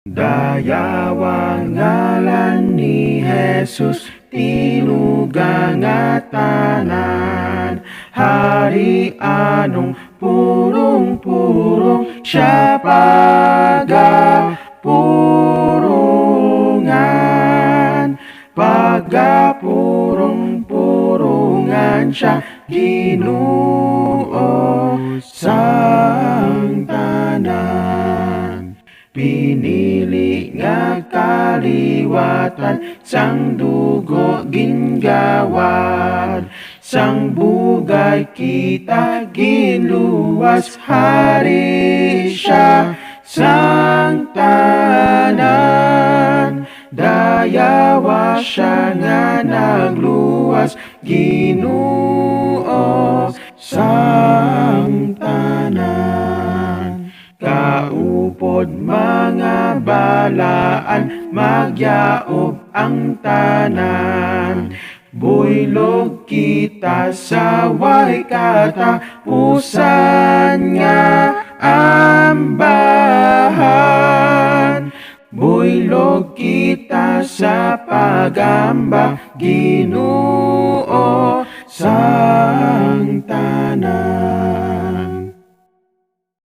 Dayawang ngalan ni Jesus, tinugang at tanan. Hari anong purong-purong siya pagapurungan. Pagapurong-purungan siya, Ginoo sang tanan. Pinili nga kaliwatan, sang dugo gingawad, sang bugay kita ginluwas. Hari siya sang tanan, dayawa siya nga nagluwas, Ginoo sang tanan. Kaupod mga balaan, magyaob ang tanan. Buylog kita sa way katapusan nga ambahan. Buylog kita sa pagamba, Ginoo sa